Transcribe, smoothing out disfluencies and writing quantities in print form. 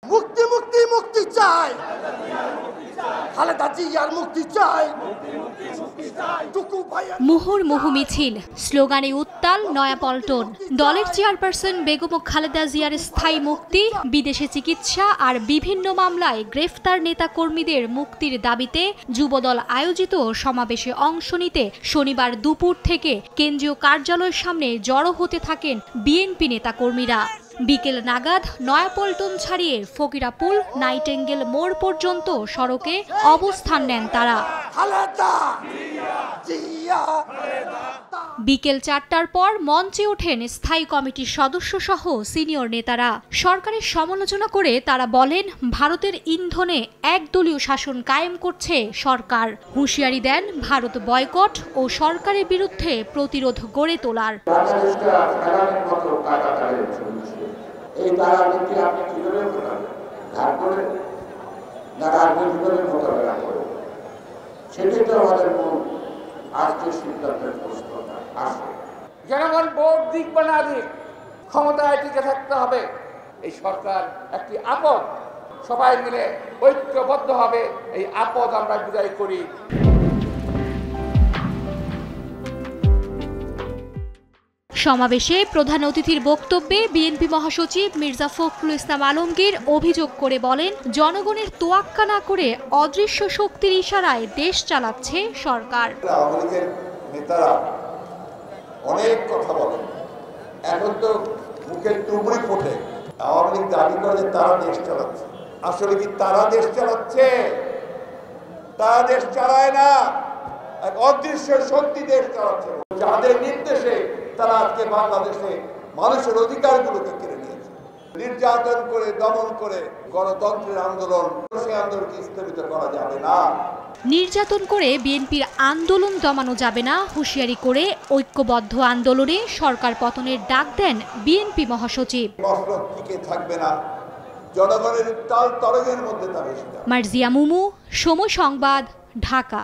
মুক্তি মুক্তি মুক্তি চাই, খালেদা জিয়ার মুক্তি চাই। মুহুর্মুহু মিছিল, স্লোগানে উত্তাল নয়াপল্টন। দলের চেয়ারপারসন বেগম খালেদা জিয়ার স্থায়ী মুক্তি, বিদেশে চিকিৎসা আর বিভিন্ন মামলায় গ্রেফতার নেতাকর্মীদের মুক্তির দাবিতে যুবদল আয়োজিত সমাবেশে অংশ নিতে শনিবার দুপুর থেকে কেন্দ্রীয় কার্যালয়ের সামনে জড়ো হতে থাকেন বিএনপি নেতাকর্মীরা। বিকেল নাগাদ নয়াপল্টন ছাড়িয়ে ফকিরাপুল নাইটেঙ্গেল মোড় পর্যন্ত সড়কে অবস্থান নেন তারা। বিকেল 4টার পর মঞ্চে ওঠেন স্থায়ী কমিটির সদস্য সহ সিনিয়র নেতারা। সরকারের সমালোচনা করে তারা বলেন, ভারতের ইন্ধনে একদলীয় শাসন কায়েম করছে সরকার। হুঁশিয়ারি দেন ভারত বয়কট ও সরকারের বিরুদ্ধে প্রতিরোধ গড়ে তোলার। এই তারা নীতি আপনি কিভাবে মোকাবেলা ধার করে না রাজনৈতিকভাবে মোকাবেলা করে, সেটাই তো আমাদের মূল আজকের সিদ্ধান্তের প্রশ্ন আসে। জনগণ ভোট দিক বা না দিক, ক্ষমতায় টিকে থাকতে হবে। এই সরকার একটি আপদ, সবাই মিলে ঐক্যবদ্ধ হবে এই আপদ আমরা বিদায় করি। সমাবেশে প্রধান অতিথির বক্তব্যে বিএনপি মহাসচিব মির্জা ফখরুল ইসলাম আলমগীর অভিযোগ করে বলেন, জনগণের তোয়াক্কা না করে অদৃশ্য শক্তির ইশারায় দেশ চালাচ্ছে সরকার। আওয়ামী লীগের নেতারা অনেক কথা বলেন, এখন তো মুখের তুবড়ি ফোটে। আওয়ামী লীগ দাবি করে তারা দেশ চালাচ্ছে, আসলে কি তারা দেশ চালাচ্ছে? তারা দেশ চালায় না, এক অদৃশ্য শক্তি দেশ চালাচ্ছে, যাদের নির্দেশে তারা আজকে বাংলাদেশে মানুষের অধিকারগুলোকে কেড়ে নিয়েছে। নির্যাতন করে, দমন করে গণতন্ত্রের আন্দোলন, সেই আন্দোলনকে স্থগিত করা যাবে না। নির্যাতন করে বিএনপির আন্দোলন দমানো যাবে না হুঁশিয়ারি করে ঐক্যবদ্ধ আন্দোলনে সরকার পতনের ডাক দেন বিএনপি মহাসচিব। টিকে থাকবে না, জনগণের তাল তরঙ্গের মধ্যে তা বেশি। মার্জিয়া মুমু, সময় সংবাদ, ঢাকা।